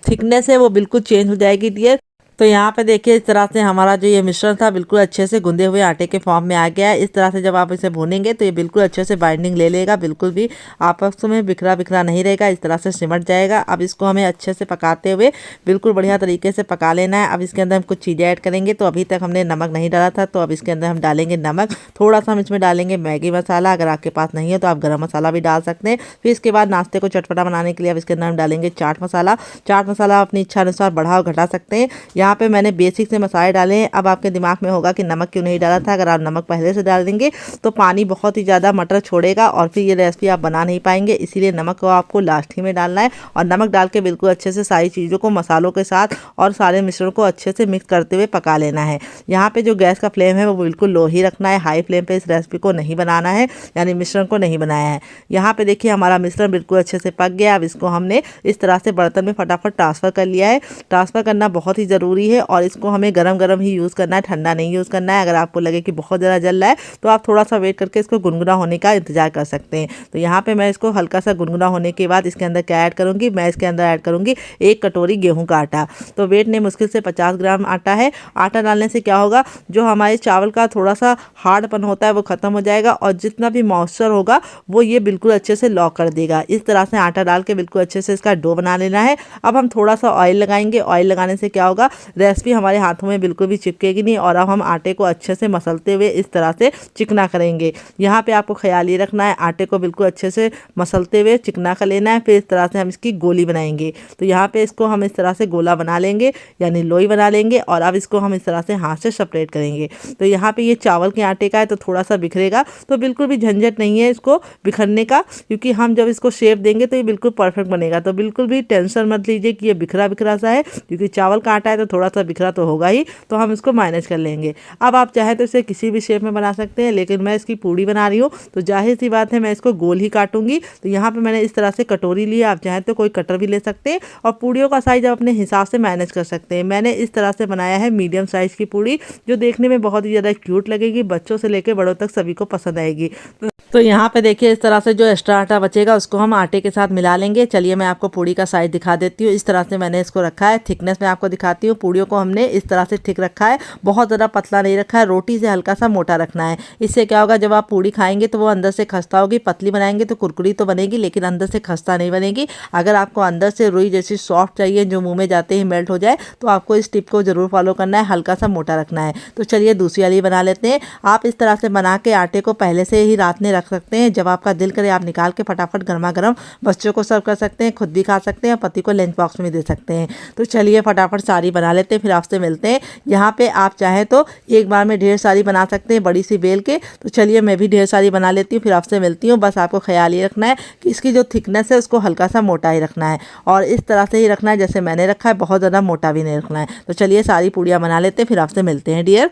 थिकनेस है वो बिल्कुल चेंज हो जाएगी डियर। तो यहाँ पे देखिए इस तरह से हमारा जो ये मिश्रण था बिल्कुल अच्छे से गूंदे हुए आटे के फॉर्म में आ गया है। इस तरह से जब आप इसे भूनेंगे तो ये बिल्कुल अच्छे से बाइंडिंग ले लेगा, बिल्कुल भी आपस में बिखरा बिखरा नहीं रहेगा, इस तरह से सिमट जाएगा। अब इसको हमें अच्छे से पकाते हुए बिल्कुल बढ़िया तरीके से पका लेना है। अब इसके अंदर हम कुछ चीज़ें ऐड करेंगे। तो अभी तक हमने नमक नहीं डाला था तो अब इसके अंदर हम डालेंगे नमक। थोड़ा सा हम इसमें डालेंगे मैगी मसाला, अगर आपके पास नहीं है तो आप गर्म मसाला भी डाल सकते हैं। फिर इसके बाद नाश्ते को चटपटा बनाने के लिए अब इसके अंदर हम डालेंगे चाट मसाला। चाट मसाला अपनी इच्छा अनुसार बढ़ा और घटा सकते हैं। यहाँ पे मैंने बेसिक से मसाले डाले हैं। अब आपके दिमाग में होगा कि नमक क्यों नहीं डाला था। अगर आप नमक पहले से डाल देंगे तो पानी बहुत ही ज़्यादा मटर छोड़ेगा और फिर ये रेसिपी आप बना नहीं पाएंगे। इसीलिए नमक को आपको लास्ट ही में डालना है। और नमक डाल के बिल्कुल अच्छे से सारी चीज़ों को मसालों के साथ और सारे मिश्रण को अच्छे से मिक्स करते हुए पका लेना है। यहाँ पे जो गैस का फ्लेम है वो बिल्कुल लो ही रखना है। हाई फ्लेम पे इस रेसिपी को नहीं बनाना है, यानी मिश्रण को नहीं बनाया है। यहाँ पे देखिए हमारा मिश्रण बिल्कुल अच्छे से पक गया। अब इसको हमने इस तरह से बर्तन में फटाफट ट्रांसफ़र कर लिया है। ट्रांसफ़र करना बहुत ही ज़रूरी है और इसको हमें गरम गरम ही यूज़ करना है, ठंडा नहीं यूज़ करना है। अगर आपको लगे कि बहुत ज़्यादा जल रहा है तो आप थोड़ा सा वेट करके इसको गुनगुना होने का इंतजार कर सकते हैं। तो यहाँ पे मैं इसको हल्का सा गुनगुना होने के बाद इसके अंदर क्या ऐड करूँगी, मैं इसके अंदर ऐड करूँगी 1 कटोरी गेहूँ का आटा। तो वेट ने मुश्किल से 50 ग्राम आटा है। आटा डालने से क्या होगा, जो हमारे चावल का थोड़ा सा हार्डपन होता है वो ख़त्म हो जाएगा और जितना भी मॉइस्चर होगा वो ये बिल्कुल अच्छे से लॉक कर देगा। इस तरह से आटा डाल के बिल्कुल अच्छे से इसका डो बना लेना है। अब हम थोड़ा सा ऑयल लगाएंगे। ऑयल लगाने से क्या होगा, रेसिपी हमारे हाथों में बिल्कुल भी चिपकेगी नहीं। और अब हम आटे को अच्छे से मसलते हुए इस तरह से चिकना करेंगे। यहाँ पे आपको ख्याल ये रखना है, आटे को बिल्कुल अच्छे से मसलते हुए चिकना कर लेना है। फिर इस तरह से हम इसकी गोली बनाएंगे। तो यहाँ पे इसको हम इस तरह से गोला बना लेंगे, यानी लोई बना लेंगे। और अब इसको हम इस तरह से हाथ से सेपरेट करेंगे। तो यहाँ पे ये चावल के आटे का है तो थोड़ा सा बिखरेगा, तो बिल्कुल भी झंझट नहीं है इसको बिखरने का, क्योंकि हम जब इसको शेप देंगे तो ये बिल्कुल परफेक्ट बनेगा। तो बिल्कुल भी टेंशन मत लीजिए कि ये बिखरा बिखरा सा है, क्योंकि चावल का आटा है तो थोड़ा सा बिखरा तो होगा ही, तो हम इसको मैनेज कर लेंगे। अब आप चाहे तो इसे किसी भी शेप में बना सकते हैं, लेकिन मैं इसकी पूड़ी बना रही हूँ तो जाहिर सी बात है मैं इसको गोल ही काटूंगी। तो यहाँ पे मैंने इस तरह से कटोरी ली, आप चाहे तो कोई कटर भी ले सकते हैं और पूड़ियों का साइज आप अपने हिसाब से मैनेज कर सकते हैं। मैंने इस तरह से बनाया है मीडियम साइज़ की पूड़ी, जो देखने में बहुत ही ज़्यादा क्यूट लगेगी, बच्चों से लेकर बड़ों तक सभी को पसंद आएगी। तो यहाँ पे देखिए इस तरह से जो एक्स्ट्रा आटा बचेगा उसको हम आटे के साथ मिला लेंगे। चलिए मैं आपको पूड़ी का साइज दिखा देती हूँ। इस तरह से मैंने इसको रखा है। थिकनेस मैं आपको दिखाती हूँ। पूड़ियों को हमने इस तरह से थिक रखा है, बहुत ज़्यादा पतला नहीं रखा है, रोटी से हल्का सा मोटा रखना है। इससे क्या होगा, जब आप पूड़ी खाएंगे तो वो अंदर से खस्ता होगी। पतली बनाएंगे तो कुरकुरी तो बनेगी, लेकिन अंदर से खस्ता नहीं बनेगी। अगर आपको अंदर से रुई जैसी सॉफ्ट चाहिए जो मुँह में जाते ही मेल्ट हो जाए, तो आपको इस टिप को जरूर फॉलो करना है, हल्का सा मोटा रखना है। तो चलिए दूसरी वाली बना लेते हैं। आप इस तरह से बना के आटे को पहले से ही रात में रख सकते हैं। जब आपका दिल करे आप निकाल के फटाफट गर्मा गर्म बच्चों को सर्व कर सकते हैं, खुद भी खा सकते हैं, पति को लंच बॉक्स में दे सकते हैं। तो चलिए फटाफट सारी बना लेते हैं, फिर आपसे मिलते हैं। यहाँ पे आप चाहें तो एक बार में ढेर सारी बना सकते हैं, बड़ी सी बेल के। तो चलिए मैं भी ढेर सारी बना लेती हूँ, फिर आपसे मिलती हूँ। बस आपको ख्याल ये रखना है कि इसकी जो थिकनेस है उसको हल्का सा मोटा ही रखना है, और इस तरह से ही रखना है जैसे मैंने रखा है, बहुत ज़्यादा मोटा भी नहीं रखना है। तो चलिए सारी पूड़ियाँ बना लेते हैं, फिर आपसे मिलते हैं डियर।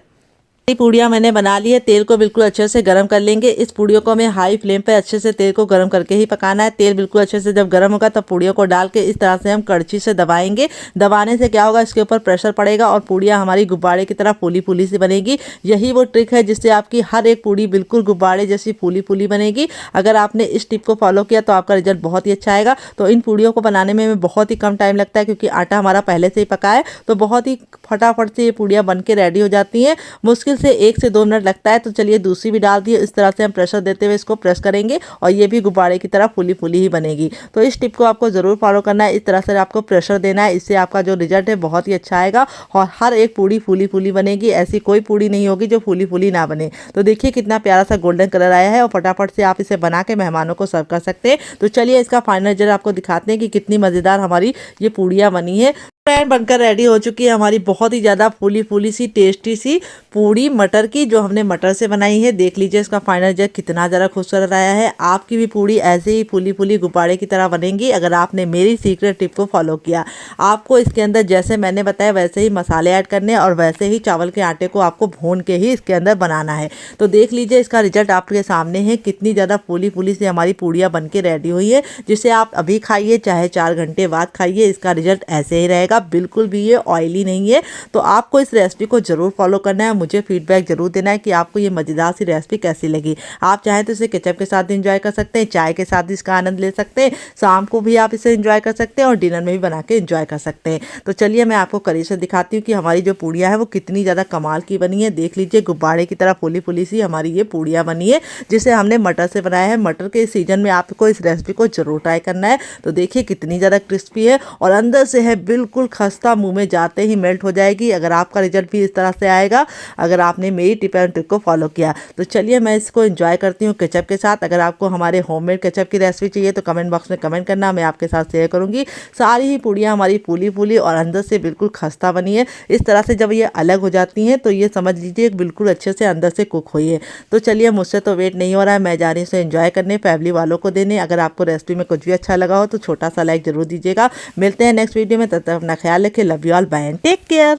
पूड़ियाँ मैंने बना ली है। तेल को बिल्कुल अच्छे से गर्म कर लेंगे। इस पूड़ियों को हमें हाई फ्लेम पे अच्छे से तेल को गर्म करके ही पकाना है। तेल बिल्कुल अच्छे से जब गर्म होगा तब पूड़ियों को डाल के इस तरह से हम कड़छी से दबाएंगे। दबाने से क्या होगा, इसके ऊपर प्रेशर पड़ेगा और पूड़ियाँ हमारी गुब्बारे की तरह फूली फूली सी बनेगी। यही वो ट्रिक है जिससे आपकी हर एक पूड़ी बिल्कुल गुब्बारे जैसी फूली फूली बनेगी। अगर आपने इस टिप को फॉलो किया तो आपका रिजल्ट बहुत ही अच्छा आएगा। तो इन पूड़ियों को बनाने में बहुत ही कम टाइम लगता है, क्योंकि आटा हमारा पहले से ही पका है, तो बहुत ही फटाफट से ये पूड़ियाँ बन के रेडी हो जाती हैं। मुश्किल से 1 से 2 मिनट लगता है। तो चलिए दूसरी भी डाल दी। इस तरह से हम प्रेशर देते हुए इसको प्रेस करेंगे और ये भी गुब्बारे की तरह फूली फूली ही बनेगी। तो इस टिप को आपको ज़रूर फॉलो करना है। इस तरह से आपको प्रेशर देना है, इससे आपका जो रिजल्ट है बहुत ही अच्छा आएगा और हर एक पूड़ी फूली फूली बनेगी। ऐसी कोई पूड़ी नहीं होगी जो फूली फूली ना बने। तो देखिए कितना प्यारा सा गोल्डन कलर आया है और फटाफट से आप इसे बना के मेहमानों को सर्व कर सकते हैं। तो चलिए इसका फाइनल रिजल्ट आपको दिखाते हैं कि कितनी मज़ेदार हमारी ये पूड़ियाँ बनी है। पैन बनकर रेडी हो चुकी है हमारी बहुत ही ज़्यादा फूली फूली सी टेस्टी सी पूड़ी मटर की, जो हमने मटर से बनाई है। देख लीजिए इसका फाइनल रिजल्ट कितना ज़्यादा खूबसूरत आया है। आपकी भी पूड़ी ऐसे ही फूली फूली गुब्बारे की तरह बनेगी अगर आपने मेरी सीक्रेट टिप को फॉलो किया। आपको इसके अंदर जैसे मैंने बताया वैसे ही मसाले ऐड करने और वैसे ही चावल के आटे को आपको भून के ही इसके अंदर बनाना है। तो देख लीजिए इसका रिजल्ट आपके सामने है, कितनी ज़्यादा फूली फूली से हमारी पूड़ियाँ बन के रेडी हुई है, जिसे आप अभी खाइए चाहे 4 घंटे बाद खाइए, इसका रिजल्ट ऐसे ही रहेगा। बिल्कुल भी ये ऑयली नहीं है। तो आपको इस रेसिपी को जरूर फॉलो करना है। मुझे फीडबैक जरूर देना है कि आपको ये मजेदार सी रेसिपी कैसी लगी। आप चाहें तो इसे केचप के साथ एंजॉय कर सकते हैं, चाय के साथ इसका आनंद ले सकते हैं, शाम को भी आप इसे एंजॉय कर सकते हैं और डिनर में भी बना के एंजॉय कर सकते हैं। तो चलिए मैं आपको करीब से दिखाती हूँ कि हमारी जो पूड़ियाँ हैं वो कितनी ज़्यादा कमाल की बनी है। देख लीजिए गुब्बारे की तरह फूली फूली सी हमारी ये पूड़ियाँ बनी है, जिसे हमने मटर से बनाया है। मटर के सीजन में आपको इस रेसिपी को जरूर ट्राई करना है। तो देखिए कितनी ज़्यादा क्रिस्पी है और अंदर से है बिल्कुल खस्ता, मुंह में जाते ही मेल्ट हो जाएगी। अगर आपका रिजल्ट भी इस तरह से आएगा अगर आपने मेरी टिप एंड ट्रिक को फॉलो किया। तो चलिए मैं इसको एंजॉय करती हूँ केचप के साथ। अगर आपको हमारे होममेड केचप की रेसिपी चाहिए तो कमेंट बॉक्स में कमेंट करना, मैं आपके साथ शेयर करूँगी। सारी ही पूड़ियाँ हमारी फूली फूली और अंदर से बिल्कुल खस्ता बनी है। इस तरह से जब ये अलग हो जाती हैं तो ये समझ लीजिए बिल्कुल अच्छे से अंदर से कुक हुई है। तो चलिए मुझसे तो वेट नहीं हो रहा है, मैं जा रही हूँ इसे एंजॉय करने, फैमिली वालों को देने। अगर आपको रेसिपी में कुछ भी अच्छा लगा हो तो छोटा सा लाइक जरूर दीजिएगा। मिलते हैं नेक्स्ट वीडियो में, तब तक अपना ख्याल रखें। Love you all, bye and take care.